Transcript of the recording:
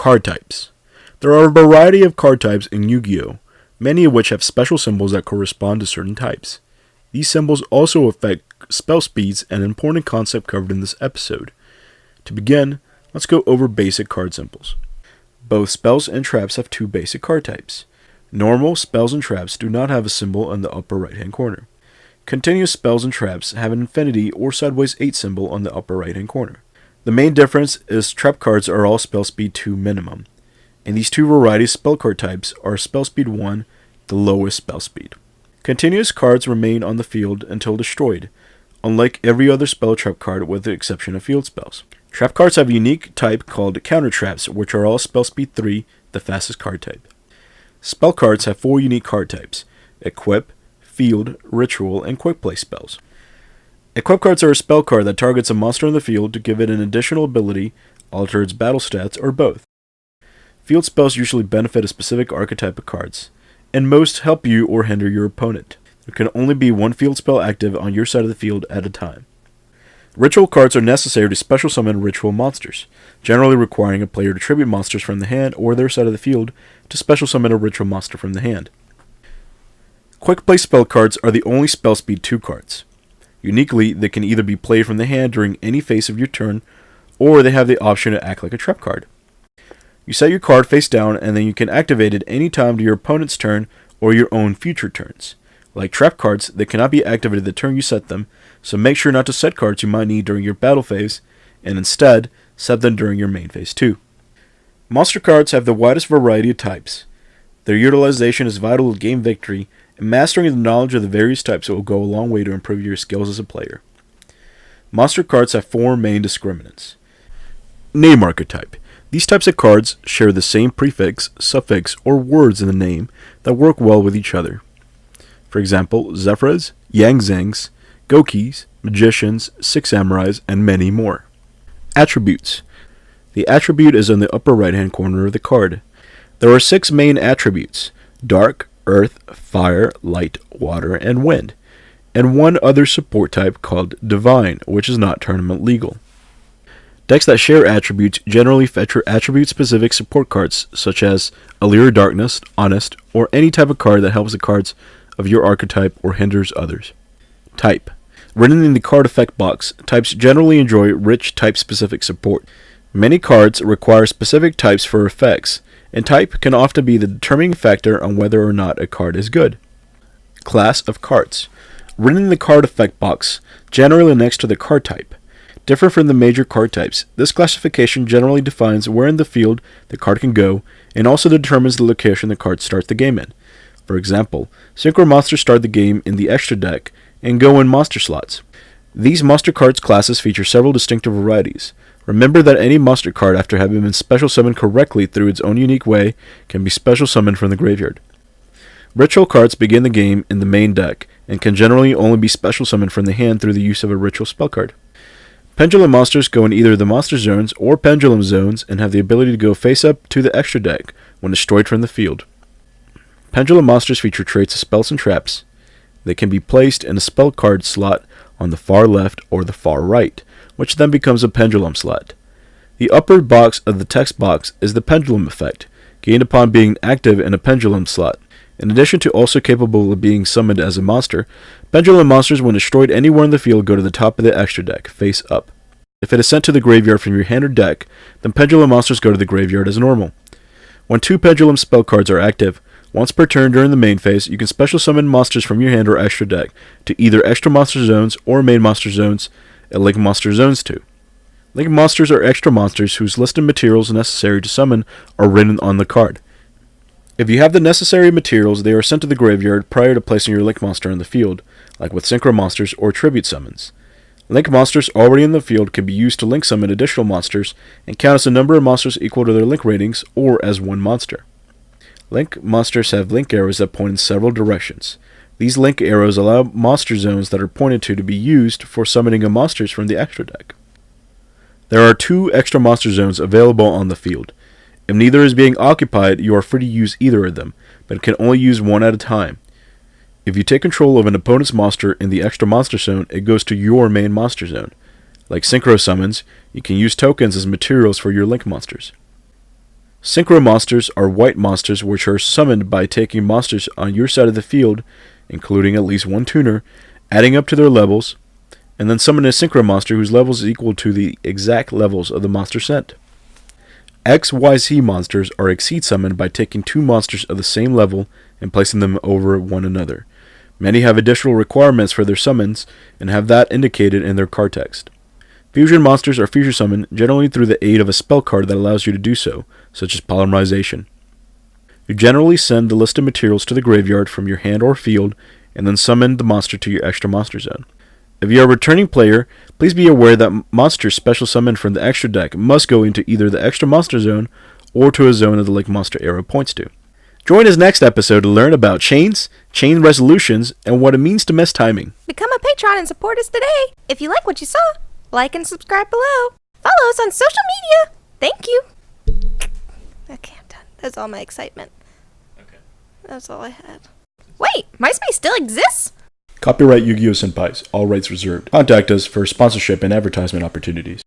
Card types. There are a variety of card types in Yu-Gi-Oh!, many of which have special symbols that correspond to certain types. These symbols also affect spell speeds, an important concept covered in this episode. To begin, let's go over basic card symbols. Both spells and traps have two basic card types. Normal spells and traps do not have a symbol in the upper right hand corner. Continuous spells and traps have an infinity or sideways 8 symbol on the upper right hand corner. The main difference is trap cards are all spell speed 2 minimum. And these two varieties spell card types are spell speed 1, the lowest spell speed. Continuous cards remain on the field until destroyed, unlike every other spell trap card with the exception of field spells. Trap cards have a unique type called counter traps, which are all spell speed 3, the fastest card type. Spell cards have 4 unique card types: Equip, Field, Ritual, and Quick Play spells. Equip cards are a spell card that targets a monster in the field to give it an additional ability, alter its battle stats, or both. Field spells usually benefit a specific archetype of cards, and most help you or hinder your opponent. There can only be one field spell active on your side of the field at a time. Ritual cards are necessary to special summon ritual monsters, generally requiring a player to tribute monsters from the hand or their side of the field to special summon a ritual monster from the hand. Quick Play spell cards are the only spell speed 2 cards. Uniquely, they can either be played from the hand during any phase of your turn, or they have the option to act like a trap card. You set your card face down, and then you can activate it any time to your opponent's turn or your own future turns. Like trap cards, they cannot be activated the turn you set them, so make sure not to set cards you might need during your battle phase, and instead, set them during your main phase too. Monster cards have the widest variety of types. Their utilization is vital to game victory, and mastering the knowledge of the various types will go a long way to improve your skills as a player. Monster cards have 4 main discriminants. Name archetype. These types of cards share the same prefix, suffix, or words in the name that work well with each other. For example, Zephyrs, Yang Zangs, Gokis, Magicians, 6 Samurais, and many more. Attributes. The attribute is in the upper right hand corner of the card. There are 6 main attributes: Dark, Earth, Fire, Light, Water, and Wind, and one other support type called Divine, which is not tournament legal. Decks that share attributes generally feature attribute-specific support cards, such as Allure Darkness, Honest, or any type of card that helps the cards of your archetype or hinders others. Type. Written in the card effect box, types generally enjoy rich type-specific support. Many cards require specific types for effects, and type can often be the determining factor on whether or not a card is good. Class of cards. Written in the card effect box, generally next to the card type. Different from the major card types, this classification generally defines where in the field the card can go, and also determines the location the card starts the game in. For example, Synchro Monsters start the game in the extra deck, and go in monster slots. These monster cards classes feature several distinctive varieties. Remember that any monster card, after having been special summoned correctly through its own unique way, can be special summoned from the graveyard. Ritual cards begin the game in the main deck, and can generally only be special summoned from the hand through the use of a ritual spell card. Pendulum monsters go in either the monster zones or pendulum zones, and have the ability to go face up to the extra deck when destroyed from the field. Pendulum monsters feature traits of spells and traps. They can be placed in a spell card slot on the far left or the far right, which then becomes a pendulum slot. The upper box of the text box is the pendulum effect, gained upon being active in a pendulum slot. In addition to also capable of being summoned as a monster, pendulum monsters when destroyed anywhere in the field go to the top of the extra deck, face up. If it is sent to the graveyard from your hand or deck, then pendulum monsters go to the graveyard as normal. When 2 pendulum spell cards are active, once per turn during the main phase, you can special summon monsters from your hand or extra deck to either extra monster zones or main monster zones and link monster zones to. Link monsters are extra monsters whose listed materials necessary to summon are written on the card. If you have the necessary materials, they are sent to the graveyard prior to placing your link monster in the field, like with synchro monsters or tribute summons. Link monsters already in the field can be used to link summon additional monsters and count as a number of monsters equal to their link ratings or as one monster. Link monsters have link arrows that point in several directions. These link arrows allow monster zones that are pointed to be used for summoning of monsters from the extra deck. There are 2 extra monster zones available on the field. If neither is being occupied, you are free to use either of them, but can only use one at a time. If you take control of an opponent's monster in the extra monster zone, it goes to your main monster zone. Like synchro summons, you can use tokens as materials for your link monsters. Synchro monsters are white monsters which are summoned by taking monsters on your side of the field, including at least one tuner, adding up to their levels, and then summon a synchro monster whose levels is equal to the exact levels of the monster sent. XYZ monsters are exceed summoned by taking two monsters of the same level and placing them over one another. Many have additional requirements for their summons and have that indicated in their card text. Fusion monsters are fusion summoned generally through the aid of a spell card that allows you to do so, such as polymerization. You generally send the listed materials to the graveyard from your hand or field and then summon the monster to your extra monster zone. If you are a returning player, please be aware that monsters special summoned from the extra deck must go into either the extra monster zone or to a zone that the link monster arrow points to. Join us next episode to learn about chains, chain resolutions, and what it means to miss timing. Become a patron and support us today. If you like what you saw, like and subscribe below. Follow us on social media. Thank you. Okay, I'm done. That's all my excitement. Okay. That's all I had. Wait, MySpace still exists? Copyright Yu-Gi-Oh! Senpais. All rights reserved. Contact us for sponsorship and advertisement opportunities.